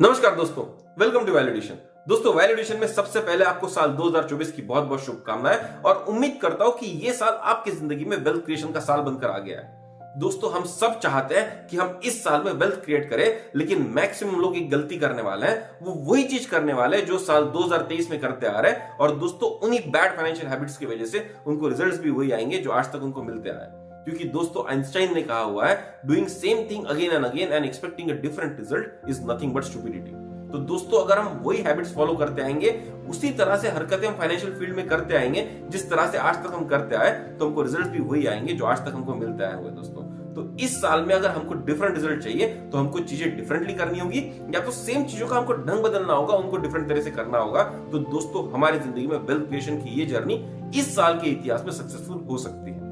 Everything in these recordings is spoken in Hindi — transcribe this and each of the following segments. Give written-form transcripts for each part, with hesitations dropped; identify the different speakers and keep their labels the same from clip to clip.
Speaker 1: नमस्कार दोस्तों, वेलकम टू वैल्यूएडिशन। दोस्तों, वैल्यूएडिशन में सबसे पहले आपको साल 2024 की बहुत बहुत शुभकामनाएं और उम्मीद करता हूं कि ये साल आपकी जिंदगी में वेल्थ क्रिएशन का साल बनकर आ गया है। दोस्तों, हम सब चाहते हैं कि हम इस साल में वेल्थ क्रिएट करें, लेकिन मैक्सिमम लोग एक गलती करने वाले हैं। वो वही चीज करने वाले हैं जो साल 2023 में करते आ रहे हैं और दोस्तों उन्हीं बैड फाइनेंशियल हैबिट्स की वजह से उनको रिजल्ट्स भी वही आएंगे जो आज तक उनको मिलते आए। क्योंकि दोस्तों आइंस्टाइन ने कहा हुआ है, doing same thing again and again and expecting a different result is nothing but stupidity. तो दोस्तों अगर हम वही हैबिट्स फॉलो करते आएंगे, उसी तरह से हरकतें हम फाइनेंशियल फील्ड में करते आएंगे जिस तरह से आज तक हम करते आए, तो हमको रिजल्ट भी वही आएंगे जो आज तक हमको मिलते आए हुए। दोस्तों तो इस साल में अगर हमको डिफरेंट रिजल्ट चाहिए तो हमको चीजें डिफरेंटली करनी होगी, या तो सेम चीजों का हमको ढंग बदलना होगा, उनको डिफरेंट तरह से करना होगा। तो दोस्तों हमारी जिंदगी में वेल्थ क्रिएशन की ये जर्नी इस साल के इतिहास में सक्सेसफुल हो सकती है।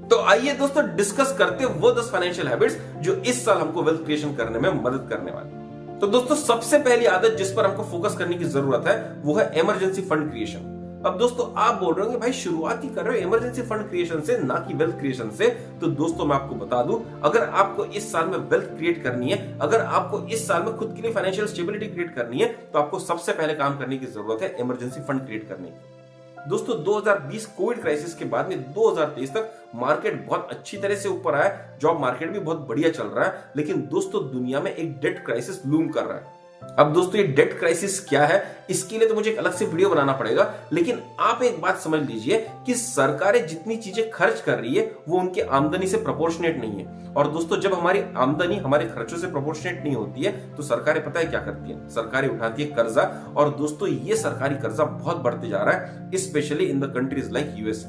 Speaker 1: तो आइए दोस्तों डिस्कस करते हैं वो 10 फाइनेंशियल हैबिट्स जो इस साल हमको वेल्थ क्रिएशन करने में मदद करने वाली। तो दोस्तों सबसे पहली आदत जिस पर हमको फोकस करने की जरूरत है वो है इमरजेंसी फंड क्रिएशन। अब दोस्तों आप बोल रहे हो भाई शुरुआत ही कर रहे हो इमरजेंसी फंड क्रिएशन से, ना कि वेल्थ क्रिएशन से। तो दोस्तों मैं आपको बता दूं, अगर आपको इस साल में वेल्थ क्रिएट करनी है, अगर आपको इस साल में खुद के लिए फाइनेंशियल स्टेबिलिटी क्रिएट करनी है, तो आपको सबसे पहले काम करने की जरूरत है इमरजेंसी फंड क्रिएट करने की। दोस्तों 2020 कोविड क्राइसिस के बाद में 2023 तक मार्केट बहुत अच्छी तरह से ऊपर आया, जॉब मार्केट भी बहुत बढ़िया चल रहा है। लेकिन दोस्तों दुनिया में एक डेट क्राइसिस लूम कर रहा है। अब दोस्तों ये डेट क्राइसिस क्या है, इसके लिए तो मुझे एक अलग से वीडियो बनाना पड़ेगा। लेकिन आप एक बात समझ लीजिए कि सरकारें जितनी चीजें खर्च कर रही है वो उनकी आमदनी से प्रोपोर्शनेट नहीं है। और दोस्तों जब हमारी आमदनी हमारे खर्चों से प्रोपोर्शनेट नहीं होती है तो सरकारें पता है क्या करती है, सरकारें उठाती है कर्जा। और दोस्तों ये सरकारी कर्जा बहुत बढ़ते जा रहा है, specially in the countries like US.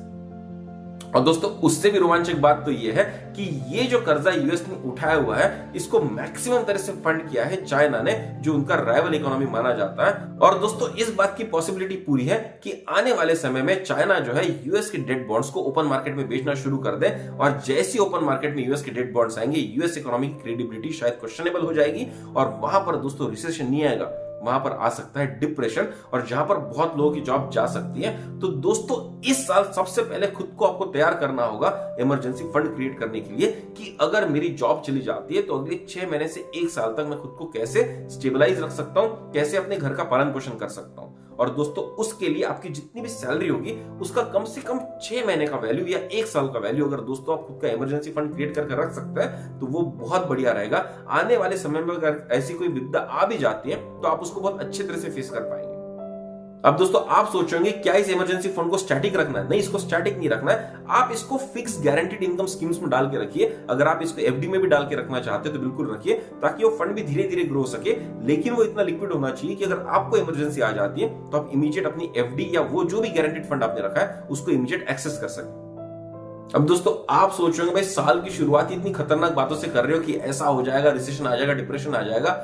Speaker 1: और दोस्तों उससे भी रोमांचक बात तो ये है कि ये जो कर्जा यूएस ने उठाया हुआ है, इसको मैक्सिमम तरह से फंड किया है चाइना ने, जो उनका राइवल इकोनॉमी माना जाता है। और दोस्तों इस बात की पॉसिबिलिटी पूरी है कि आने वाले समय में चाइना जो है यूएस के डेट बॉन्ड्स को ओपन मार्केट में बेचना शुरू कर दे। और जैसे ही ओपन मार्केट में यूएस के डेट बॉन्ड्स आएंगे, यूएस इकोनॉमी की क्रेडिबिलिटी शायद क्वेश्चनेबल हो जाएगी और वहां पर दोस्तों रिसेशन नहीं आएगा, वहां पर आ सकता है डिप्रेशन, और जहां पर बहुत लोगों की जॉब जा सकती है। तो दोस्तों इस साल सबसे पहले खुद को आपको तैयार करना होगा इमरजेंसी फंड क्रिएट करने के लिए, कि अगर मेरी जॉब चली जाती है तो अगले 6 महीने से 1 साल तक मैं खुद को कैसे स्टेबलाइज रख सकता हूं, कैसे अपने घर का पालन पोषण कर सकता हूं। और दोस्तों उसके लिए आपकी जितनी भी सैलरी होगी उसका कम से कम 6 महीने का वैल्यू या 1 साल का वैल्यू अगर दोस्तों आप खुद का इमरजेंसी फंड क्रिएट करके रख सकते हैं तो वो बहुत बढ़िया रहेगा। आने वाले समय में अगर ऐसी कोई विपदा आ भी जाती है तो आप उसको बहुत अच्छे तरह से फेस कर पाएंगे। अब दोस्तों आप सोचेंगे क्या इस इमरजेंसी फंड को स्टैटिक रखना है? नहीं, इसको स्टैटिक नहीं रखना है। आप इसको फिक्स गारंटीड इनकम स्कीम्स में डाल के रखिए। अगर आप इसको एफडी में भी डाल के रखना चाहते हैं तो बिल्कुल रखिए, ताकि वो फंड भी धीरे धीरे ग्रो हो सके। लेकिन वो इतना लिक्विड होना चाहिए कि अगर आपको इमरजेंसी आ जाती है तो आप इमीडिएट अपनी एफडी या वो जो भी गारंटीड फंड आपने रखा है उसको इमीडिएट एक्सेस कर सके। अब दोस्तों आप सोच रहे हो भाई साल की शुरुआत इतनी खतरनाक बातों से कर रहे हो कि ऐसा हो जाएगा, रिसेशन आ जाएगा, डिप्रेशन आ जाएगा।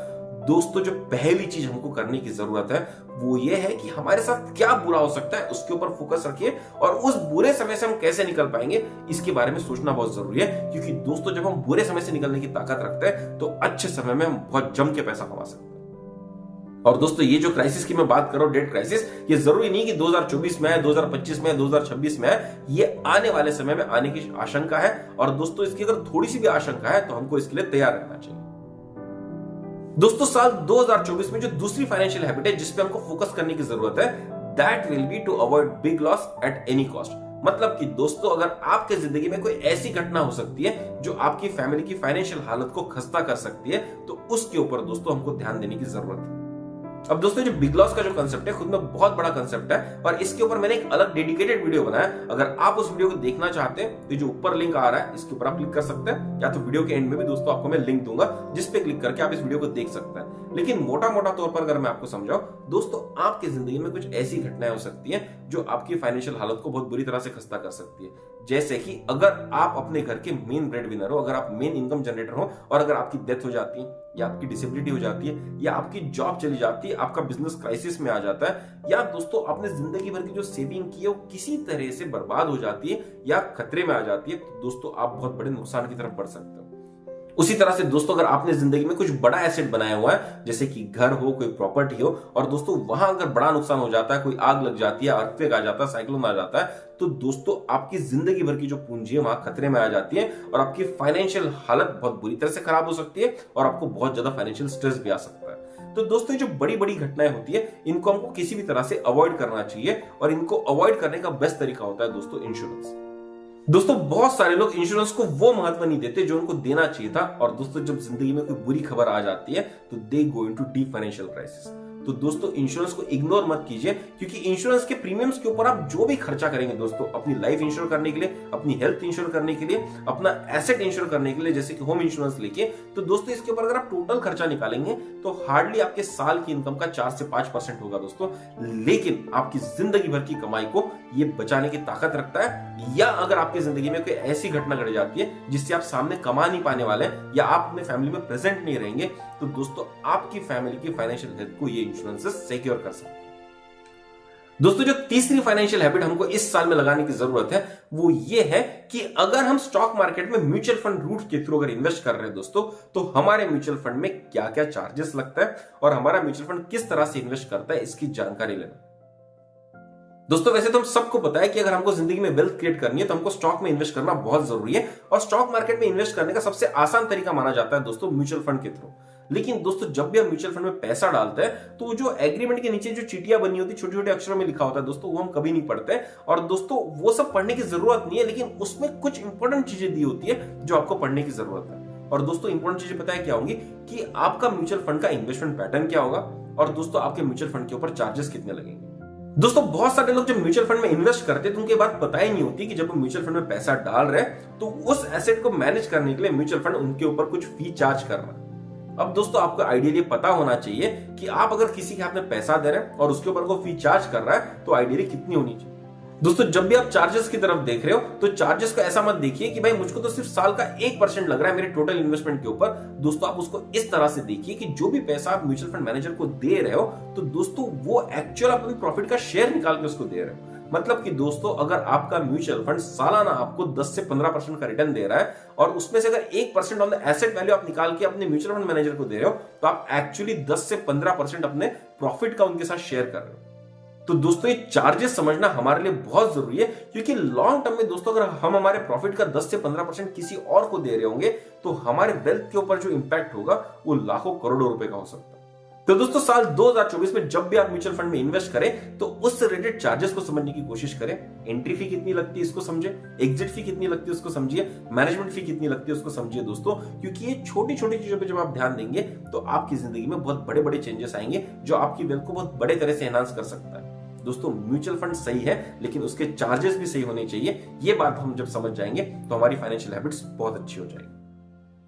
Speaker 1: दोस्तों जो पहली चीज हमको करने की जरूरत है वो ये है कि हमारे साथ क्या बुरा हो सकता है उसके ऊपर फोकस रखिए, और उस बुरे समय से हम कैसे निकल पाएंगे इसके बारे में सोचना बहुत जरूरी है। क्योंकि दोस्तों जब हम बुरे समय से निकलने की ताकत रखते हैं तो अच्छे समय में हम बहुत जम के पैसा कमा सकते हैं। और दोस्तों ये जो क्राइसिस की मैं बात कर रहा हूं, डेट क्राइसिस, ये जरूरी नहीं कि 2024 में है, 2025 में है, 2026 में है। ये आने वाले समय में आने की आशंका है। और दोस्तों इसकी अगर थोड़ी सी भी आशंका है तो हमको इसके लिए तैयार रहना चाहिए। दोस्तों साल 2024 में जो दूसरी फाइनेंशियल हैबिट है जिस पे हमको फोकस करने की जरूरत है, that will be to avoid big loss at any cost. मतलब कि दोस्तों अगर आपके जिंदगी में कोई ऐसी घटना हो सकती है जो आपकी फैमिली की फाइनेंशियल हालत को खस्ता कर सकती है, तो उसके ऊपर दोस्तों हमको ध्यान देने की जरूरत है। अब दोस्तों जो बिग लॉस का जो कंसेप्ट है खुद में बहुत बड़ा कंसेप्ट है, और इसके ऊपर मैंने एक अलग डेडिकेटेड वीडियो बनाया। अगर आप उस वीडियो को देखना चाहते हैं तो जो ऊपर लिंक आ रहा है इसके ऊपर आप क्लिक कर सकते हैं, या तो वीडियो के एंड में भी दोस्तों आपको मैं लिंक दूंगा जिस पे क्लिक करके आप इस वीडियो को देख सकते हैं। लेकिन मोटा मोटा तौर पर अगर मैं आपको समझाऊं, दोस्तों आपकी जिंदगी में कुछ ऐसी घटनाएं हो सकती हैं जो आपकी फाइनेंशियल हालत को बहुत बुरी तरह से खस्ता कर सकती है। जैसे कि अगर आप अपने घर के मेन ब्रेड विनर हो, अगर आप मेन इनकम जनरेटर हो, और अगर आपकी डेथ हो जाती है, या आपकी डिसेबिलिटी हो जाती है, या आपकी जॉब चली जाती है, आपका बिजनेस क्राइसिस में आ जाता है, या दोस्तों आपने जिंदगी भर की जो सेविंग की है वो किसी तरह से बर्बाद हो जाती है या खतरे में आ जाती है, तो दोस्तों आप बहुत बड़े नुकसान की तरफ बढ़ सकते हो। उसी तरह से दोस्तों अगर आपने जिंदगी में कुछ बड़ा एसेट बनाया हुआ है, जैसे कि घर हो, कोई प्रॉपर्टी हो, और दोस्तों वहां अगर बड़ा नुकसान हो जाता है, कोई आग लग जाती है, अर्थक्वेक आ जाता है, साइक्लोन आ जाता है, तो दोस्तों आपकी जिंदगी भर की जो पूंजी है वहां खतरे में आ जाती है, और आपकी फाइनेंशियल हालत बहुत बुरी तरह से खराब हो सकती है, और आपको बहुत ज्यादा फाइनेंशियल स्ट्रेस भी आ सकता है। तो दोस्तों ये जो बड़ी बड़ी घटनाएं होती है इनको हमको किसी भी तरह से अवॉइड करना चाहिए और इनको अवॉइड करने का बेस्ट तरीका होता है दोस्तों इंश्योरेंस। दोस्तों बहुत सारे लोग इंश्योरेंस को वो महत्व नहीं देते जो उनको देना चाहिए था, और दोस्तों जब जिंदगी में कोई बुरी खबर आ जाती है तो they go into deep financial crisis. तो दोस्तों इंश्योरेंस को इग्नोर मत कीजिए, क्योंकि इंश्योरेंस के प्रीमियम्स के ऊपर आप जो भी खर्चा करेंगे दोस्तों, अपनी लाइफ इंश्योर करने के लिए, अपनी हेल्थ इंश्योर करने के लिए, अपना एसेट इंश्योर करने के लिए जैसे कि होम इंश्योरेंस लेके, तो दोस्तों इसके ऊपर अगर आप टोटल खर्चा निकालेंगे तो हार्डली आपके साल की इनकम का 4 से 5% होगा दोस्तों, लेकिन आपकी जिंदगी भर की कमाई को ये बचाने की ताकत रखता है। या अगर आपकी जिंदगी में कोई ऐसी घटना घट जाती है जिससे आप सामने कमा नहीं पाने वाले हैं या आप अपने फैमिली में प्रेजेंट नहीं रहेंगे, तो दोस्तों आपकी फैमिली की फाइनेंशियल हेल्थ को ये इंश्योरेंस सिक्योर कर सकते हैं। दोस्तों जो तीसरी फाइनेंशियल हैबिट हमको इस साल में लगाने की जरूरत है वो ये है कि अगर हम स्टॉक मार्केट में म्यूचुअल फंड रूट के थ्रू अगर इन्वेस्ट कर रहे हैं दोस्तों, तो हमारे म्यूचुअल फंड में क्या क्या चार्जेस लगता है और हमारा म्यूचुअल फंड किस तरह से इन्वेस्ट करता है इसकी जानकारी लेना। दोस्तों वैसे तो हम सबको पता है कि अगर हमको जिंदगी में वेल्थ क्रिएट करनी है तो हमको स्टॉक में इन्वेस्ट करना बहुत जरूरी है, और स्टॉक मार्केट में इन्वेस्ट करने का सबसे आसान तरीका माना जाता है दोस्तों म्यूचुअल फंड के थ्रू। लेकिन दोस्तों जब भी हम म्यूचुअल फंड में पैसा डालते हैं तो जो एग्रीमेंट के नीचे जो चीटियां बनी होती है छोटे छोटे अक्षरों में लिखा होता है दोस्तों, वो हम कभी नहीं पढ़ते, और दोस्तों वो सब पढ़ने की जरूरत नहीं है, लेकिन उसमें कुछ इंपॉर्टेंट चीजें दी होती है जो आपको पढ़ने की जरूरत है। और दोस्तों इंपॉर्टेंट चीजें पता है क्या होंगी कि आपका म्यूचुअल फंड का इन्वेस्टमेंट पैटर्न क्या होगा, और दोस्तों आपके म्यूचुअल फंड के ऊपर चार्जेस कितने लगेंगे। दोस्तों बहुत सारे लोग जब म्यूचुअल फंड में इन्वेस्ट करते हैं तो उनकी बात पता ही नहीं होती कि जब वो म्यूचुअल फंड में पैसा डाल रहे हैं तो उस एसेट को मैनेज करने के लिए म्यूचुअल फंड उनके ऊपर कुछ फी चार्ज कर रहा है। अब दोस्तों आपको आइडियली पता होना चाहिए कि आप अगर किसी के हाथ में पैसा दे रहे हैं और उसके ऊपर को फी चार्ज कर रहा है तो आइडियली कितनी होनी चाहिए। दोस्तों जब भी आप चार्जेस की तरफ देख रहे हो तो चार्जेस को ऐसा मत देखिए कि भाई मुझको तो सिर्फ साल का 1% लग रहा है मेरे टोटल इन्वेस्टमेंट के ऊपर। दोस्तों आप उसको इस तरह से देखिए कि जो भी पैसा आप म्यूचुअल फंड मैनेजर को दे रहे हो तो दोस्तों वो एक्चुअल अपने प्रॉफिट का शेयर निकाल के उसको दे रहे हो। मतलब कि दोस्तों अगर आपका म्यूचुअल फंड सालाना आपको 10 से 15% का रिटर्न दे रहा है और उसमें से अगर 1% ऑन द एसेट वैल्यू आप निकाल के अपने म्यूचुअल फंड मैनेजर को दे रहे हो तो आप एक्चुअली 10 से 15% अपने प्रॉफिट का उनके साथ शेयर कर रहे हो। तो दोस्तों ये चार्जेस समझना हमारे लिए बहुत जरूरी है, क्योंकि लॉन्ग टर्म में दोस्तों अगर हम हमारे प्रॉफिट का 10 से 15% किसी और को दे रहे होंगे तो हमारे वेल्थ के ऊपर जो इंपैक्ट होगा वो लाखों करोड़ों रुपए का हो सकता है। तो दोस्तों साल 2024 में जब भी आप म्यूचुअल फंड में इन्वेस्ट करें तो उससे रिलेटेड चार्जेस को समझने की कोशिश करें। एंट्री फी कितनी लगती है इसको समझिए, एग्जिट फी कितनी लगती है उसको समझिए, मैनेजमेंट फी कितनी लगती है उसको समझिए दोस्तों, क्योंकि ये छोटी छोटी चीजों पे जब आप ध्यान देंगे तो आपकी जिंदगी में बहुत बड़े बड़े चेंजेस आएंगे जो आपकी वेल्थ को बहुत बड़े तरह से एनहांस कर सकता है। दोस्तों म्यूचुअल फंड सही है लेकिन उसके चार्जेस भी सही होने चाहिए, ये बात हम जब समझ जाएंगे तो हमारी फाइनेंशियल हैबिट्स बहुत अच्छी हो जाएगी।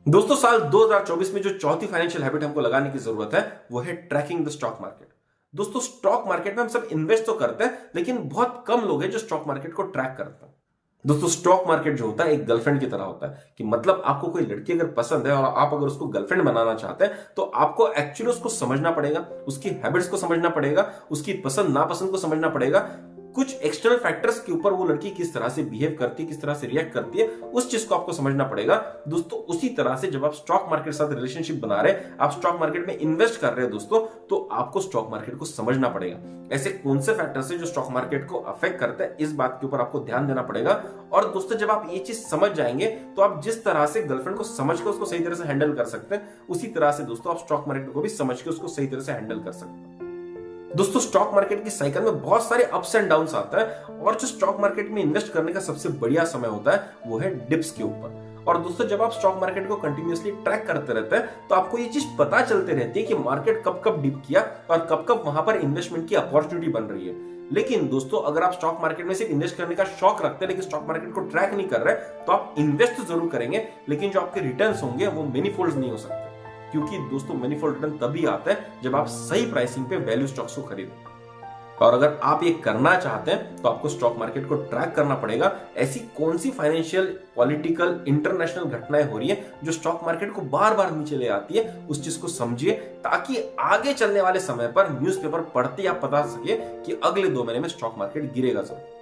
Speaker 1: दोस्तों साल 2024 में जो चौथी फाइनेंशियल हैबिट हमको लगाने की जरूरत है वो है ट्रैकिंग द स्टॉक मार्केट। दोस्तों स्टॉक मार्केट में हम सब इन्वेस्ट तो करते हैं लेकिन बहुत कम लोग हैं जो स्टॉक मार्केट को ट्रैक करते हैं। दोस्तों स्टॉक मार्केट जो होता है एक गर्लफ्रेंड की तरह होता है, कि मतलब आपको कोई लड़की अगर पसंद है और आप अगर उसको गर्लफ्रेंड बनाना चाहते हैं तो आपको एक्चुअली उसको समझना पड़ेगा, उसकी हैबिट्स को समझना पड़ेगा, उसकी पसंद नापसंद को समझना पड़ेगा, कुछ एक्सटर्नल फैक्टर्स के ऊपर वो लड़की किस तरह से बिहेव करती है, किस तरह से रिएक्ट करती है, उस चीज को आपको समझना पड़ेगा। दोस्तों उसी तरह से जब आप स्टॉक मार्केट के साथ रिलेशनशिप बना रहे हैं, आप स्टॉक मार्केट में इन्वेस्ट कर रहे हैं दोस्तों, तो आपको स्टॉक मार्केट को समझना पड़ेगा। ऐसे कौन से फैक्टर्स है जो स्टॉक मार्केट को अफेक्ट करते हैं, इस बात के ऊपर आपको ध्यान देना पड़ेगा। और दोस्तों जब आप ये चीज समझ जाएंगे तो आप जिस तरह से गर्लफ्रेंड को समझ के उसको सही तरह से हैंडल कर सकते हैं, उसी तरह से दोस्तों आप स्टॉक मार्केट को भी समझ के उसको सही तरह से हैंडल कर सकते हैं। दोस्तों स्टॉक मार्केट की साइकिल में बहुत सारे अप्स एंड डाउन्स आता है, और जो स्टॉक मार्केट में इन्वेस्ट करने का सबसे बढ़िया समय होता है वो है डिप्स के ऊपर। और दोस्तों जब आप स्टॉक मार्केट को कंटिन्यूअसली ट्रैक करते रहते हैं तो आपको ये चीज पता चलते रहती है कि मार्केट कब कब डिप किया और कब कब वहां पर इन्वेस्टमेंट की अपॉर्चुनिटी बन रही है। लेकिन दोस्तों अगर आप स्टॉक मार्केट में सिर्फ इन्वेस्ट करने का शौक रखते हैं लेकिन स्टॉक मार्केट को ट्रैक नहीं कर रहे तो आप इन्वेस्ट जरूर करेंगे लेकिन जो आपके रिटर्न्स होंगे वो मेनीफोल्ड्स नहीं हो सकते, क्योंकि दोस्तों मेनीफोल्ड रिटर्न तभी आता है जब आप सही प्राइसिंग पे वैल्यू स्टॉक्स को खरीदें। और अगर आप ये करना चाहते हैं तो आपको स्टॉक मार्केट को ट्रैक करना पड़ेगा। ऐसी कौन सी फाइनेंशियल, पॉलिटिकल, इंटरनेशनल घटनाएं हो रही है जो स्टॉक मार्केट को बार बार नीचे ले आती है, उस चीज को समझिए ताकि आगे चलने वाले समय पर न्यूज़पेपर पढ़ते आप बता सके कि अगले 2 महीने में स्टॉक मार्केट गिरेगा जरूर।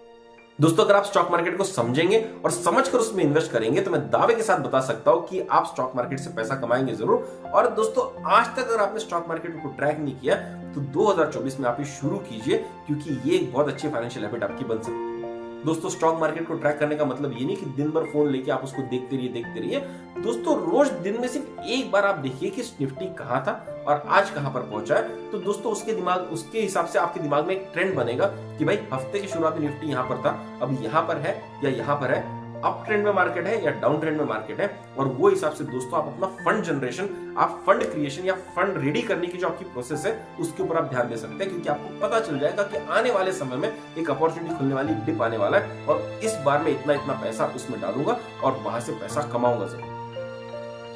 Speaker 1: दोस्तों अगर आप स्टॉक मार्केट को समझेंगे और समझकर उसमें इन्वेस्ट करेंगे तो मैं दावे के साथ बता सकता हूं कि आप स्टॉक मार्केट से पैसा कमाएंगे जरूर। और दोस्तों आज तक अगर आपने स्टॉक मार्केट को ट्रैक नहीं किया तो 2024 में आप ये शुरू कीजिए, क्योंकि ये एक बहुत अच्छी फाइनेंशियल हैबिट आपकी बन सकती है। दोस्तों स्टॉक मार्केट को ट्रैक करने का मतलब ये नहीं कि दिन भर फोन लेके आप उसको देखते रहिए। दोस्तों रोज दिन में सिर्फ एक बार आप देखिए कि निफ्टी कहां था और आज कहां पर पहुंचा है। तो दोस्तों उसके हिसाब से आपके दिमाग में एक ट्रेंड बनेगा कि भाई हफ्ते की शुरुआत में निफ्टी यहां पर था, अब यहां पर है या यहां पर है, अप ट्रेंड में मार्केट है या डाउन ट्रेंड में मार्केट है। और वो हिसाब से दोस्तों आप अपना फंड जनरेशन, आप फंड क्रिएशन या फंड रेडी करने की जो आपकी प्रोसेस है उसके ऊपर आप ध्यान दे सकते हैं, क्योंकि आपको पता चल जाएगा कि आने वाले समय में एक अपॉर्चुनिटी खुलने वाली, डिप आने वाला है और इस बार में इतना पैसा उसमें डालूंगा और वहां से पैसा कमाऊंगा जरूर।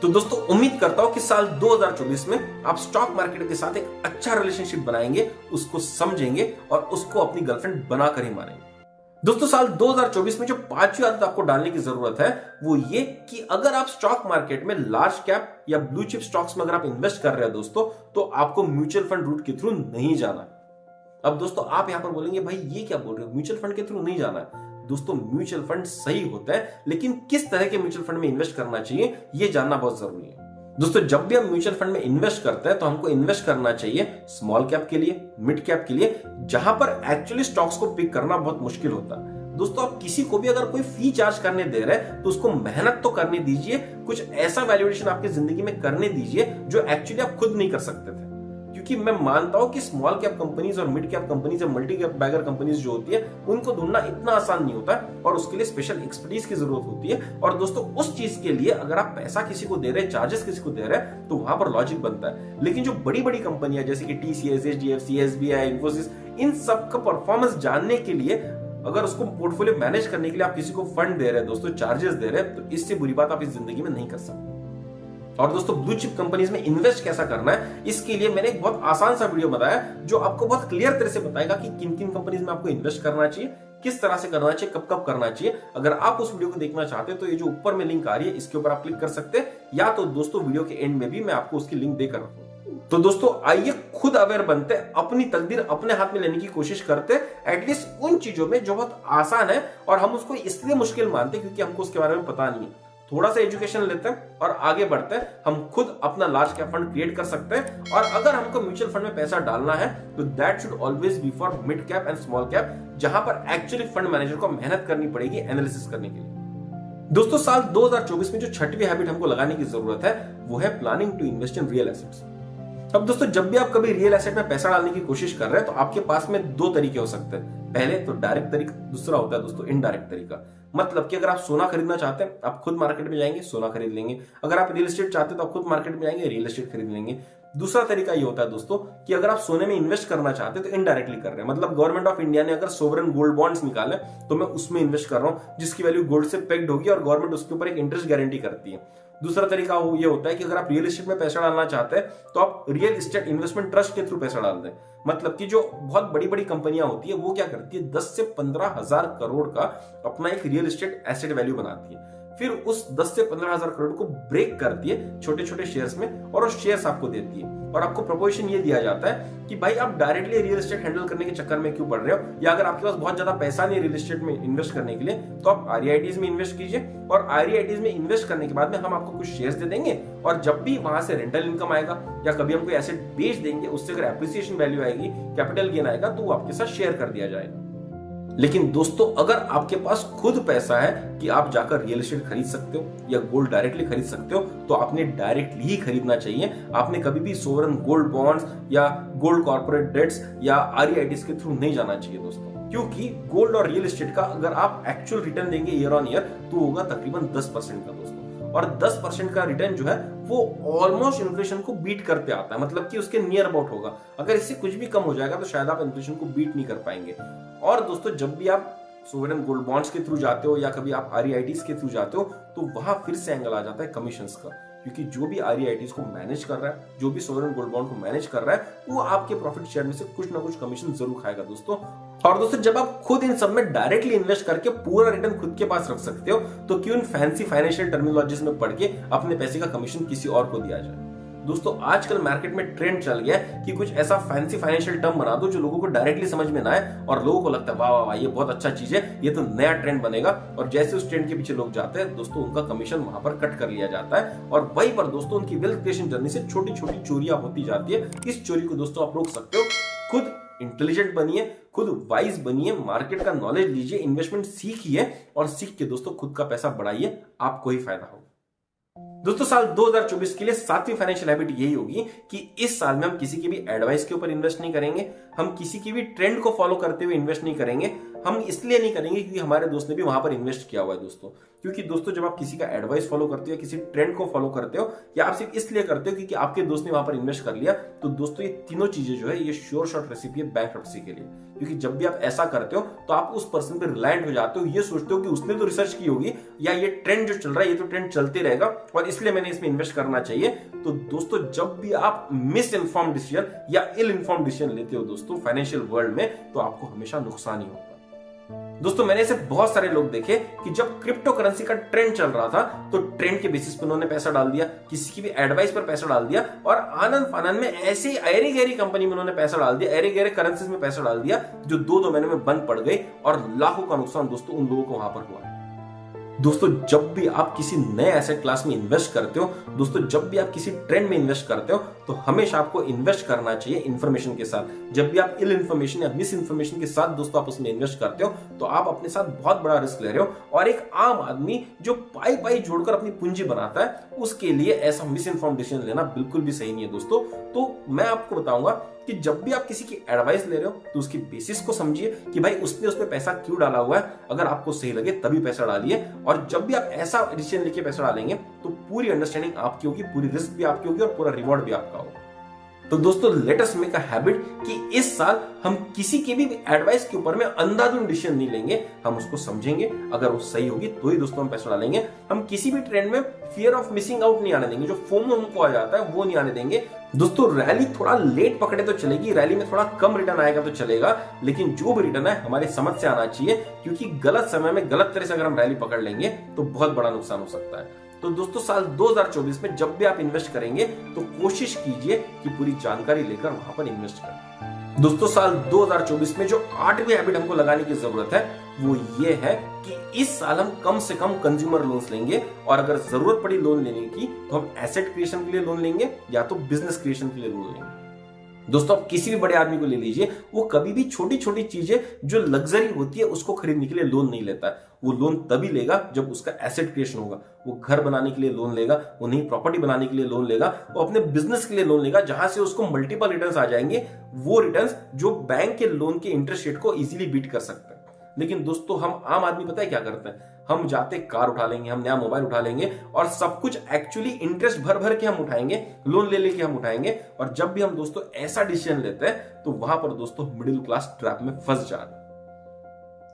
Speaker 1: तो दोस्तों उम्मीद करता हूं कि साल 2024 में आप स्टॉक मार्केट के साथ एक अच्छा रिलेशनशिप बनाएंगे, उसको समझेंगे और उसको अपनी गर्लफ्रेंड बनाकर ही मानेंगे। दोस्तों साल 2024 में जो 5वीं आदत आपको डालने की जरूरत है वो ये कि अगर आप स्टॉक मार्केट में लार्ज कैप या ब्लू चिप स्टॉक्स में अगर आप इन्वेस्ट कर रहे हैं दोस्तों, तो आपको म्यूचुअल फंड रूट के थ्रू नहीं जाना। अब दोस्तों आप यहां पर बोलेंगे भाई ये क्या बोल रहे हो, म्यूचुअल फंड के थ्रू नहीं जाना है। दोस्तों म्यूचुअल फंड सही होता है, लेकिन किस तरह के म्यूचुअल फंड में इन्वेस्ट करना चाहिए ये जानना बहुत जरूरी है। दोस्तों जब भी हम म्यूचुअल फंड में इन्वेस्ट करते हैं तो हमको इन्वेस्ट करना चाहिए स्मॉल कैप के लिए, मिड कैप के लिए, जहां पर एक्चुअली स्टॉक्स को पिक करना बहुत मुश्किल होता है। दोस्तों आप किसी को भी अगर कोई फी चार्ज करने दे रहे हैं तो उसको मेहनत तो करने दीजिए, कुछ ऐसा वैल्यूएशन आपकी जिंदगी में करने दीजिए जो एक्चुअली आप खुद नहीं कर सकते थे। क्योंकि मैं मानता हूं कि स्मॉल कैप कंपनीज और मिड कैप कंपनीज और मल्टी कैप बैगर कंपनीज जो होती है उनको ढूंढना इतना आसान नहीं होता है और उसके लिए स्पेशल एक्सपर्टीज की जरूरत होती है। और दोस्तों उस चीज के लिए अगर आप पैसा किसी को दे रहे हैं, चार्जेस किसी को दे रहे हैं, तो वहां पर लॉजिक बनता है। लेकिन जो बड़ी बड़ी कंपनियां जैसे कि टीसीएस, एचडीएफसी, एसबीआई, इन्फोसिस, इन सब का परफॉर्मेंस जानने के लिए, अगर उसको पोर्टफोलियो मैनेज करने के लिए आप किसी को फंड दे रहे हैं दोस्तों, चार्जेस दे रहे हैं, तो इससे बुरी बात आप इस जिंदगी में नहीं कर सकते। और दोस्तों ब्लू चिप कंपनीज में इन्वेस्ट कैसा करना है, इसके लिए मैंने एक बहुत आसान सा वीडियो बताया जो आपको बहुत क्लियर तरह से बताएगा कि किन किन कंपनीज में आपको इन्वेस्ट करना चाहिए, किस तरह से करना चाहिए, कब कब करना चाहिए। अगर आप उस वीडियो को देखना चाहते हैं तो ये जो ऊपर में लिंक आ रही है इसके ऊपर आप क्लिक कर सकते हैं, या तो दोस्तों वीडियो के एंड में भी मैं आपको उसकी लिंक देकर रखूंगा। तो दोस्तों आइए खुद अवेयर बनते, अपनी तकदीर अपने हाथ में लेने की कोशिश करते, एटलीस्ट उन चीजों में जो बहुत आसान है और हम उसको इसलिए मुश्किल मानते हैं क्योंकि हमको उसके बारे में पता नहीं है। थोड़ा सा एजुकेशन लेते हैं और आगे बढ़ते हैं, हम खुद अपना लार्ज कैप फंड क्रिएट कर सकते हैं। और अगर हमको म्यूचुअल फंड में पैसा डालना है तो that should always be for mid cap and small cap, जहां पर एक्चुअली फंड मैनेजर को मेहनत करनी पड़ेगी एनालिसिस करने के लिए। दोस्तों साल 2024 में जो 6वीं हैबिट हमको लगाने की जरूरत है वो है planning to invest in real assets. अब दोस्तों जब भी आप कभी रियल एसेट में पैसा डालने की कोशिश कर रहे हैं तो आपके पास में दो तरीके हो सकते हैं। पहले तो डायरेक्ट तरीका, दूसरा होता है दोस्तों इनडायरेक्ट तरीका। मतलब कि अगर आप सोना खरीदना चाहते हैं आप खुद मार्केट में जाएंगे, सोना खरीद लेंगे। अगर आप रियल एस्टेट चाहते हैं तो आप खुद मार्केट में जाएंगे, रियल एस्टेट खरीद लेंगे। दूसरा तरीका ये होता है दोस्तों कि अगर आप सोने में इन्वेस्ट करना चाहते हैं तो इनडायरेक्टली कर रहे हैं। मतलब गवर्नमेंट ऑफ इंडिया ने अगर सोवरेन गोल्ड बॉन्ड्स निकाले तो मैं उसमें इन्वेस्ट कर रहा हूं जिसकी वैल्यू गोल्ड से पेग्ड होगी और गवर्नमेंट उसके ऊपर एक इंटरेस्ट गारंटी करती है। दूसरा तरीका ये होता है कि अगर आप रियल एस्टेट में पैसा डालना चाहते हैं तो आप रियल एस्टेट इन्वेस्टमेंट ट्रस्ट के थ्रू पैसा डाल दें। मतलब कि जो बहुत बड़ी बड़ी कंपनियां होती है वो क्या करती है 10 से 15 हजार करोड़ का अपना एक रियल एस्टेट एसेट वैल्यू बनाती है, फिर उस 10 से 15 हजार करोड़ को ब्रेक करती है छोटे छोटे शेयर्स में और उस शेयर्स आपको देती है। और आपको प्रोपोजिशन ये दिया जाता है कि भाई आप डायरेक्टली रियल एस्टेट हैंडल करने के चक्कर में क्यों पड़ रहे हो, या अगर आपके पास बहुत ज्यादा पैसा नहीं रियल एस्टेट में इन्वेस्ट करने के लिए तो आप आरईआईटीज में इन्वेस्ट कीजिए और आरईआईटीज में इन्वेस्ट करने के बाद में हम आपको कुछ शेयर्स दे देंगे और जब भी वहां से रेंटल इनकम आएगा या कभी हम कोई एसेट बेच देंगे उससे अगर एप्रिसिएशन वैल्यू आएगी, कैपिटल गेन आएगा तो वो आपके साथ शेयर कर दिया जाएगा। लेकिन दोस्तों अगर आपके पास खुद पैसा है कि आप जाकर रियल एस्टेट खरीद सकते हो या गोल्ड डायरेक्टली खरीद सकते हो तो आपने डायरेक्टली ही खरीदना चाहिए। आपने कभी भी सोवरेन गोल्ड बॉन्ड्स या गोल्ड कॉर्पोरेट डेट्स या आरईआईटीज के थ्रू नहीं जाना चाहिए दोस्तों, क्योंकि गोल्ड और रियल एस्टेट का अगर आप एक्चुअल रिटर्न देंगे ईयर ऑन ईयर तो होगा तकरीबन 10% का दोस्तों। और 10% का रिटर्न जो है वो ऑलमोस्ट इन्फ्लेशन को बीट करते आता है, मतलब कि उसके नियर अबाउट होगा। अगर इससे कुछ भी कम हो जाएगा तो शायद आप इन्फ्लेशन को बीट नहीं कर पाएंगे। और दोस्तों जब भी आप सोवरेन गोल्ड बॉन्ड्स के थ्रू जाते हो या कभी आप आरईआईटीज के थ्रू जाते हो तो वहां फिर से एंगल आ जाता है कमीशंस का, क्योंकि जो भी आरईआईटीज को मैनेज कर रहा है, जो भी सोवरेन गोल्ड बॉन्ड को मैनेज कर रहा है वो आपके प्रॉफिट शेयर में से कुछ ना कुछ कमीशन जरूर खाएगा दोस्तों। और दोस्तों जब आप खुद इन सब में डायरेक्टली इन्वेस्ट करके पूरा रिटर्न खुद के पास रख सकते हो तो क्यों इन फैंसी फाइनेंशियल टर्मिनोलॉजीज में पढ़ के अपने पैसे का कमीशन किसी और को दिया जाए। दोस्तों आजकल मार्केट में ट्रेंड चल गया है कि कुछ ऐसा फैंसी फाइनेंशियल टर्म बना दो जो लोगों को डायरेक्टली समझ में ना आए और लोगों को लगता है वाह वाह वाह ये बहुत अच्छा चीज है, ये तो नया ट्रेंड बनेगा। और जैसे उस ट्रेंड के पीछे लोग जाते हैं दोस्तों उनका कमीशन वहां पर कट कर लिया जाता है और वहीं पर दोस्तों उनकी वेल्थ क्रिएशन जर्नी से छोटी छोटी चोरियां होती जाती है। इस चोरी को दोस्तों आप रोक सकते हो खुद इंटेलिजेंट बनिए, खुद वाइज बनिए, मार्केट का नॉलेज लीजिए, इन्वेस्टमेंट सीखिए और सीख के दोस्तों खुद का पैसा बढ़ाइए, आपको ही फायदा होगा। दोस्तों साल 2024 के लिए सातवीं फाइनेंशियल हैबिट यही होगी कि इस साल में हम किसी की भी एडवाइस के ऊपर इन्वेस्ट नहीं करेंगे, हम किसी की भी ट्रेंड को फॉलो करते हुए इन्वेस्ट नहीं करेंगे। हम इसलिए नहीं करेंगे क्योंकि हमारे दोस्त ने भी वहां पर इन्वेस्ट किया हुआ है दोस्तों। क्योंकि दोस्तों जब आप किसी का एडवाइस फॉलो करते हो, किसी ट्रेंड को फॉलो करते हो, या आप सिर्फ इसलिए करते हो क्योंकि आपके दोस्त ने वहां पर इन्वेस्ट कर लिया, तो दोस्तों ये तीनों चीजें जो है ये श्योर शॉट रेसिपी है बैंकरप्सी के लिए। क्योंकि जब भी आप ऐसा करते हो तो आप उस पर्सन पर रिलायंट हो जाते हो, ये सोचते हो कि उसने तो रिसर्च की होगी या ये ट्रेंड जो चल रहा है ये तो ट्रेंड चलते रहेगा और इसलिए मैंने इसमें इन्वेस्ट करना चाहिए। तो दोस्तों जब भी आप मिस इन्फॉर्म डिसीजन या इल इन्फॉर्म डिसीजन लेते हो दोस्तों फाइनेंशियल वर्ल्ड में, तो आपको हमेशा नुकसान ही होगा। दोस्तों मैंने ऐसे बहुत सारे लोग देखे कि जब क्रिप्टो करेंसी का ट्रेंड चल रहा था तो ट्रेंड के बेसिस पर उन्होंने पैसा डाल दिया, किसी की भी एडवाइस पर पैसा डाल दिया और आनंद फानंद में ऐसी ऐरी गहरी कंपनी में उन्होंने पैसा डाल दिया, ऐरी गहरे करेंसीज में पैसा डाल दिया जो 2 महीने में बंद पड़ गई और लाखों का नुकसान दोस्तों उन लोगों को वहां पर हुआ। दोस्तों जब भी आप किसी नए एसेट क्लास में इन्वेस्ट करते हो, दोस्तों जब भी आप किसी ट्रेंड में इन्वेस्ट करते हो, तो हमेशा आपको इन्वेस्ट करना चाहिए इन्फॉर्मेशन के साथ। जब भी आप इल इन्फॉर्मेशन या मिस इन्फॉर्मेशन के साथ दोस्तों आप उसमें इन्वेस्ट करते हो, तो आप अपने साथ बहुत बड़ा रिस्क ले रहे हो। और एक आम आदमी जो पाई पाई जोड़कर अपनी पूंजी बनाता है, उसके लिए ऐसा मिस इन्फॉर्म डिसीजन लेना बिल्कुल भी सही नहीं है दोस्तों। तो मैं आपको बताऊंगा कि जब भी आप किसी की एडवाइस ले रहे हो तो उसकी बेसिस को समझिए कि भाई उसने उसमें पैसा क्यों डाला हुआ है। अगर आपको सही लगे तभी पैसा डालिए। और जब भी आप ऐसा डिसीजन लेके पैसा डालेंगे तो पूरी अंडरस्टैंडिंग आपकी होगी, पूरी रिस्क भी आपकी होगी और पूरा रिवॉर्ड भी आपका होगा। तो दोस्तों let us make a habit कि इस साल हम किसी के भी एडवाइस के ऊपर में अंधाधुंध डिसीजन नहीं लेंगे, हम उसको समझेंगे, अगर वो सही होगी तो ही दोस्तों हम पैसा डालेंगे। हम किसी भी ट्रेंड में फियर ऑफ मिसिंग आउट नहीं आने देंगे, जो फोमो हमको आ जाता है वो नहीं आने देंगे। दोस्तों रैली थोड़ा लेट पकड़े तो चलेगी, रैली में थोड़ा कम रिटर्न आएगा तो चलेगा, लेकिन जो भी रिटर्न है हमारे समझ से आना चाहिए। क्योंकि गलत समय में गलत तरह से अगर हम रैली पकड़ लेंगे तो बहुत बड़ा नुकसान हो सकता है। तो दोस्तों साल 2024 में जब भी आप इन्वेस्ट करेंगे तो कोशिश कीजिए कि पूरी जानकारी लेकर वहां पर इन्वेस्ट करें। दोस्तों साल 2024 में जो 8वीं हैबिट हमको लगाने की जरूरत है वो ये है कि इस साल हम कम से कम कंज्यूमर लोन्स लेंगे, और अगर जरूरत पड़ी लोन लेने की तो हम एसेट क्रिएशन के लिए लोन लेंगे या तो बिजनेस क्रिएशन के लिए लोन लेंगे। दोस्तों आप किसी भी बड़े आदमी को ले लीजिए, वो कभी भी छोटी छोटी चीजें जो लग्जरी होती है उसको खरीदने के लिए लोन नहीं लेता है। वो लोन तभी लेगा जब उसका एसेट क्रिएशन होगा। वो घर बनाने के लिए लोन लेगा, वो नई प्रॉपर्टी बनाने के लिए लोन लेगा, वो अपने बिजनेस के लिए लोन लेगा जहां से उसको मल्टीपल रिटर्न्स आ जाएंगे, वो रिटर्न्स जो बैंक के लोन के इंटरेस्ट रेट को इजीली बीट कर सकते हैं। लेकिन दोस्तों हम आम आदमी पता है क्या करते हैं, हम जाते कार उठा लेंगे, हम नया मोबाइल उठा लेंगे और सब कुछ एक्चुअली इंटरेस्ट भर भर के हम उठाएंगे, लोन ले लेके हम उठाएंगे। और जब भी हम दोस्तों ऐसा डिसीजन लेते हैं तो वहां पर दोस्तों मिडिल क्लास ट्रैप में फंस जाते हैं।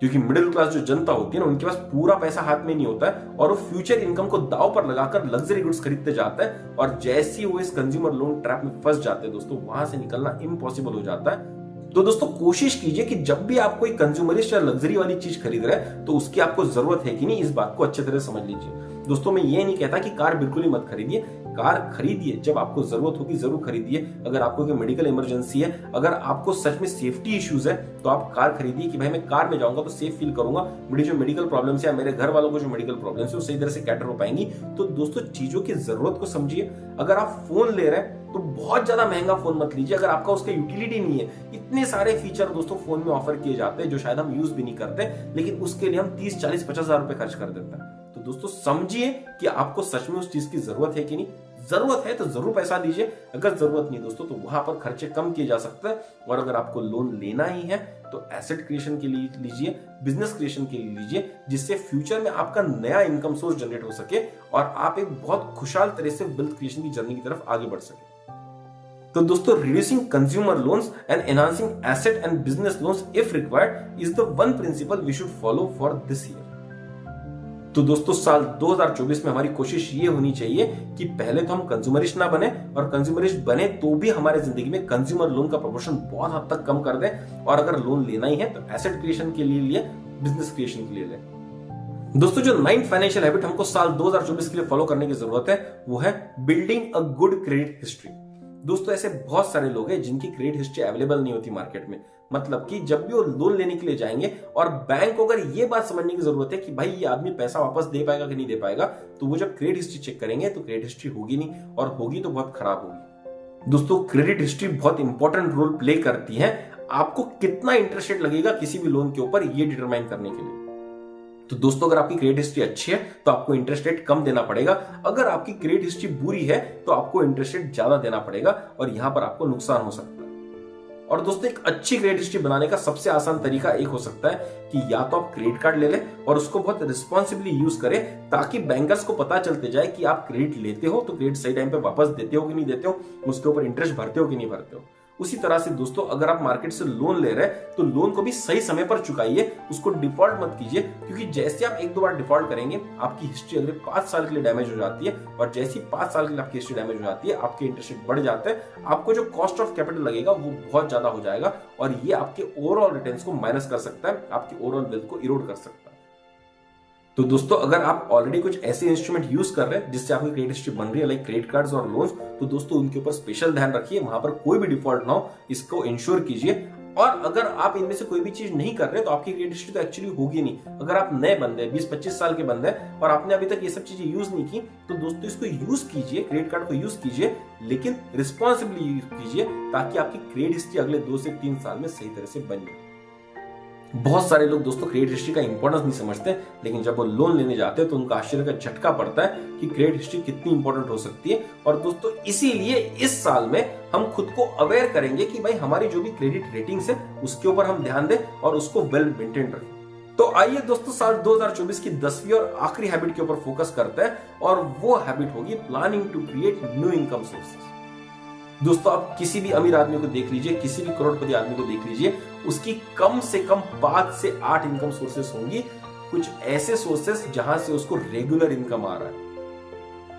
Speaker 1: क्योंकि मिडिल क्लास जो जनता होती है ना, उनके पास पूरा पैसा हाथ में नहीं होता है और वो फ्यूचर इनकम को दांव पर लगाकर लग्जरी गुड्स खरीदते जाते हैं। और जैसे ही वो इस कंज्यूमर लोन ट्रैप में फंस जाते हैं दोस्तों, वहां से निकलना इम्पॉसिबल हो जाता है। तो दोस्तों कोशिश कीजिए कि जब भी आप कोई कंज्यूमरिस्ट या लग्जरी वाली चीज खरीद रहे हैं तो उसकी आपको जरूरत है कि नहीं, इस बात को अच्छे तरह समझ लीजिए। दोस्तों मैं ये नहीं कहता कि कार बिल्कुल ही मत खरीदिए, कार खरीदिए जब आपको जरूरत होगी, जरूर खरीदिए। अगर आपको कोई मेडिकल इमरजेंसी है, अगर आपको सच में सेफ्टी इश्यूज है तो आप कार खरीदिए कि भाई मैं कार में जाऊंगा तो सेफ फील करूंगा, मेरी जो मेडिकल प्रॉब्लम्स है या मेरे घर वालों को जो मेडिकल प्रॉब्लम्स है वो सही तरह से कैटर हो पाएंगी। तो दोस्तों चीजों की जरूरत को समझिए। अगर आप फोन ले रहे हैं तो बहुत ज्यादा महंगा फोन मत लीजिए अगर आपका उसका यूटिलिटी नहीं है। इतने सारे फीचर दोस्तों फोन में ऑफर किए जाते हैं जो शायद हम यूज भी नहीं करते, लेकिन उसके लिए हम 30, 40, 50 हजार रुपए खर्च कर देते हैं। तो दोस्तों समझिए कि आपको सच में उस चीज की जरूरत है कि नहीं। जरूरत है तो जरूर पैसा दीजिए, अगर जरूरत नहीं दोस्तों तो वहां पर खर्चे कम किए जा सकते हैं। और अगर आपको लोन लेना ही है तो एसेट क्रिएशन के लिए लीजिए, बिजनेस क्रिएशन के लिए लीजिए, जिससे फ्यूचर में आपका नया इनकम सोर्स जनरेट हो सके और आप एक बहुत खुशहाल तरह से वेल्थ क्रिएशन की जर्नी की तरफ आगे बढ़ सके। तो दोस्तों reducing consumer loans and enhancing asset and business loans if required is the one principle we should follow for this year. तो दोस्तों साल 2024 में हमारी कोशिश ये होनी चाहिए कि पहले तो हम कंज्यूमरिस्ट ना बने, और कंज्यूमरिस्ट बने तो भी हमारे जिंदगी में कंज्यूमर लोन का प्रोपोर्शन बहुत हद तक कम कर दें। और अगर लोन लेना ही है तो एसेट क्रिएशन के लिए बिजनेस क्रिएशन के लिए ले। दोस्तों जो 9th फाइनेंशियल हैबिट हमको साल 2024 के लिए फॉलो करने की जरूरत है वो है building a good credit history. दोस्तों ऐसे बहुत सारे लोग हैं जिनकी क्रेडिट हिस्ट्री अवेलेबल नहीं होती मार्केट में। मतलब कि जब भी वो लोन लेने के लिए जाएंगे और बैंक को अगर ये बात समझने की जरूरत है कि भाई ये आदमी पैसा वापस दे पाएगा कि नहीं दे पाएगा, तो वो जब क्रेडिट हिस्ट्री चेक करेंगे तो क्रेडिट हिस्ट्री होगी नहीं, और होगी तो बहुत खराब होगी। दोस्तों क्रेडिट हिस्ट्री बहुत इंपॉर्टेंट रोल प्ले करती है आपको कितना इंटरेस्ट रेट लगेगा किसी भी लोन के ऊपर ये डिटरमाइन करने के लिए। तो दोस्तों अगर आपकी क्रेडिट हिस्ट्री अच्छी है तो आपको इंटरेस्ट रेट कम देना पड़ेगा, अगर आपकी क्रेडिट हिस्ट्री बुरी है तो आपको इंटरेस्ट रेट ज्यादा देना पड़ेगा और यहां पर आपको नुकसान हो सकता है। और दोस्तों एक अच्छी क्रेडिट हिस्ट्री बनाने का सबसे आसान तरीका एक हो सकता है कि या तो आप क्रेडिट कार्ड ले लें और उसको बहुत रिस्पॉन्सिबली यूज करें, ताकि बैंकर्स को पता चलते जाए कि आप क्रेडिट लेते हो तो क्रेडिट सही टाइम पे वापस देते हो कि नहीं देते हो, उसके ऊपर इंटरेस्ट भरते हो कि नहीं भरते हो। उसी तरह से दोस्तों अगर आप मार्केट से लोन ले रहे हैं तो लोन को भी सही समय पर चुकाइए, उसको डिफॉल्ट मत कीजिए, क्योंकि जैसे आप एक दो बार डिफॉल्ट करेंगे आपकी हिस्ट्री अगले 5 साल के लिए डैमेज हो जाती है, और जैसी 5 साल के लिए आपकी हिस्ट्री डैमेज हो जाती है आपके इंटरेस्ट रेट बढ़ जाते हैं, आपको जो कॉस्ट ऑफ कैपिटल लगेगा वो बहुत ज्यादा हो जाएगा और ये आपके ओवरऑल रिटर्न्स को माइनस कर सकता है, आपके ओवरऑल वेल्थ को इरोड कर सकता है। तो दोस्तों अगर आप ऑलरेडी कुछ ऐसे इंस्ट्रूमेंट यूज कर रहे हैं जिससे आपकी क्रेडिट हिस्ट्री बन रही है, लाइक क्रेडिट कार्ड्स और लोन्स, तो दोस्तों उनके ऊपर स्पेशल ध्यान रखिए, वहां पर कोई भी डिफॉल्ट ना हो, इसको इंश्योर कीजिए। और अगर आप इनमें से कोई भी चीज नहीं कर रहे तो आपकी क्रेडिट हिस्ट्री तो एक्चुअली होगी नहीं। अगर आप नए बंदे 20-25 साल के बंदे और आपने अभी तक ये सब चीजें यूज नहीं की तो दोस्तों इसको यूज कीजिए, क्रेडिट कार्ड को यूज कीजिए, लेकिन रिस्पॉन्सिबली यूज कीजिए, ताकि आपकी क्रेडिट हिस्ट्री अगले 2 से 3 साल में सही तरह से बन जाए। बहुत सारे लोग दोस्तों क्रेडिट हिस्ट्री का इंपॉर्टेंस नहीं समझते, लेकिन जब वो लोन लेने जाते हैं तो उनका आश्चर्य का झटका पड़ता है कि क्रेडिट हिस्ट्री कितनी इंपॉर्टेंट हो सकती है। और दोस्तों इसीलिए इस साल में हम खुद को अवेयर करेंगे कि भाई हमारी जो भी क्रेडिट रेटिंग्स है उसके ऊपर हम ध्यान दें और उसको वेल मेंटेन रखें। तो आइए दोस्तों साल 2024 की 10वीं और आखिरी हैबिट के ऊपर फोकस करते हैं, और वो हैबिट होगी planning to create new income sources. दोस्तों आप किसी भी अमीर आदमी को देख लीजिए, किसी भी करोड़पति आदमी को देख लीजिए, उसकी कम से कम 5 से 8 इनकम सोर्सेस होंगी, कुछ ऐसे सोर्सेस जहां से उसको रेगुलर इनकम आ रहा है।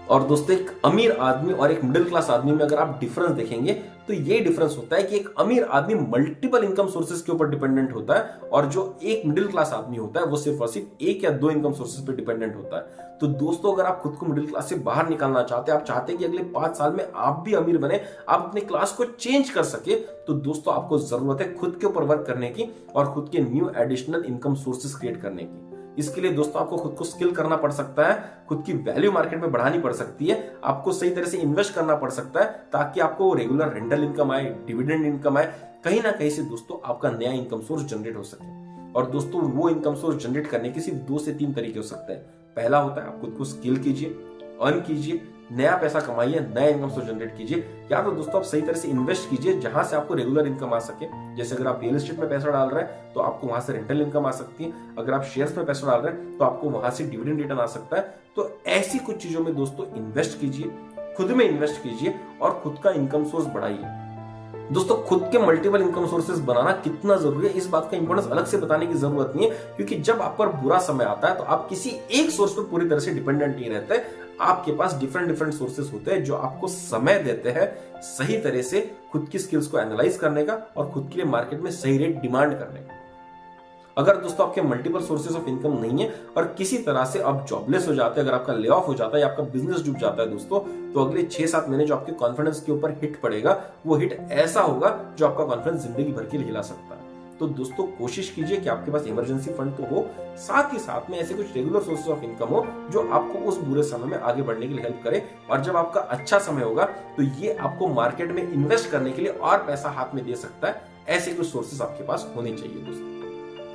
Speaker 1: और दोस्तों एक अमीर आदमी और एक मिडिल क्लास आदमी में अगर आप डिफरेंस देखेंगे तो ये डिफरेंस होता है कि एक अमीर आदमी मल्टीपल इनकम सोर्सेज के ऊपर डिपेंडेंट होता है, और जो एक मिडिल क्लास आदमी होता है वो सिर्फ और सिर्फ 1 या 2 इनकम सोर्सेज पे डिपेंडेंट होता है। तो दोस्तों अगर आप खुद को मिडिल क्लास से बाहर निकालना चाहते हैं, आप चाहते हैं कि अगले 5 साल में आप भी अमीर बने, आप अपने क्लास को चेंज कर सके, तो दोस्तों आपको जरूरत है खुद के ऊपर वर्क करने की और खुद के new additional income sources create करने की। इसके लिए दोस्तों आपको खुद को स्किल करना पड़ सकता है, खुद की वैल्यू मार्केट में बढ़ानी पड़ सकती है, आपको सही तरह से इन्वेस्ट करना पड़ सकता है, ताकि आपको रेगुलर रेंटल इनकम आए, डिविडेंड इनकम आए, कहीं ना कहीं से दोस्तों आपका नया इनकम सोर्स जनरेट हो सके। और दोस्तों वो इनकम सोर्स जनरेट करने के सिर्फ 2 से 3 तरीके हो सकते हैं। पहला होता है आप खुद को स्किल कीजिए, अर्न कीजिए, नया पैसा कमाइए, नया इनकम सोर्स जनरेट कीजिए, या तो दोस्तों आप सही तरह से इन्वेस्ट कीजिए जहां से आपको रेगुलर इनकम आ सके। जैसे अगर आप रियल एस्टेट में पैसा डाल रहे हैं तो आपको वहां से रेंटल इनकम आ सकती है, अगर आप शेयर्स में पैसा डाल रहे हैं तो आपको वहां से डिविडेंड रिटर्न आ सकता है। तो ऐसी कुछ चीजों में दोस्तों इन्वेस्ट कीजिए, खुद में इन्वेस्ट कीजिए और खुद का इनकम सोर्स बढ़ाइए। दोस्तों खुद के मल्टीपल इनकम सोर्सेज बनाना कितना जरूरी है इस बात का इंपॉर्टेंस अलग से बताने की जरूरत नहीं है, क्योंकि जब आप पर बुरा समय आता है तो आप किसी एक सोर्स पर पूरी तरह से डिपेंडेंट नहीं रहते, आपके पास डिफरेंट सोर्सेस होते हैं जो आपको समय देते हैं सही तरह से खुद की स्किल्स को एनालाइज करने का और खुद के लिए मार्केट में सही रेट डिमांड करने का। अगर दोस्तों आपके मल्टीपल सोर्सेज ऑफ इनकम नहीं है और किसी तरह से आप जॉबलेस हो जाते हैं, अगर आपका ले ऑफ हो जाता है या आपका बिजनेस डूब जाता है दोस्तों, तो अगले 6-7 महीने जो आपके कॉन्फिडेंस के ऊपर हिट पड़ेगा वो हिट ऐसा होगा जो आपका कॉन्फिडेंस जिंदगी भर के लिए हिला सकता है। तो दोस्तों कोशिश कीजिए कि आपके पास इमरजेंसी फंड तो हो, साथ ही साथ में ऐसे कुछ रेगुलर सोर्सेज ऑफ इनकम हो जो आपको उस बुरे समय में आगे बढ़ने के लिए हेल्प करे, और जब आपका अच्छा समय होगा तो ये आपको मार्केट में इन्वेस्ट करने के लिए और पैसा हाथ में दे सकता है। ऐसे कुछ सोर्सेज आपके पास होने चाहिए दोस्तों।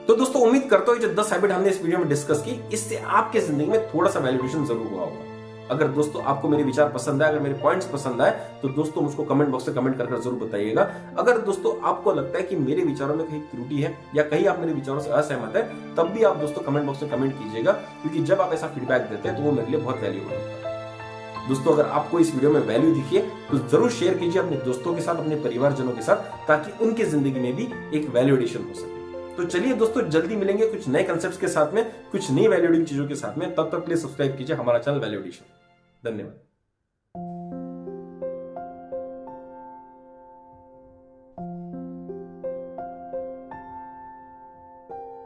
Speaker 1: तो दोस्तों उम्मीद करता हूं जो 10 हैबिट हमने इस वीडियो में डिस्कस की, इससे आपके जिंदगी में थोड़ा सा वैल्यूएशन जरूर हुआ होगा। अगर दोस्तों आपको मेरे विचार पसंद आए, अगर मेरे पॉइंट्स पसंद आए, तो दोस्तों मुझको कमेंट बॉक्स में कमेंट कर जरूर बताइएगा। अगर दोस्तों आपको लगता है कि मेरे विचारों में कहीं त्रुटि है या कहीं आप मेरे विचारों से असहमत है, तब भी आप दोस्तों कमेंट बॉक्स में कमेंट कीजिएगा, क्योंकि जब आप ऐसा फीडबैक देते हैं तो वो मेरे लिए बहुत वैल्यूएबल होता है। दोस्तों अगर आपको इस वीडियो में वैल्यू दिखी है तो जरूर शेयर कीजिए अपने दोस्तों के साथ, अपने परिवारजनों के साथ, ताकि उनकी जिंदगी में भी एक वैल्यू एडिशन हो सके। तो चलिए दोस्तों जल्दी मिलेंगे कुछ नए कंसेप्ट्स के साथ में, कुछ नई वैल्यू एडिंग चीजों के साथ में। तब तक के लिए सब्सक्राइब कीजिए हमारा चैनल वैल्यू एडिशन। धन्यवाद।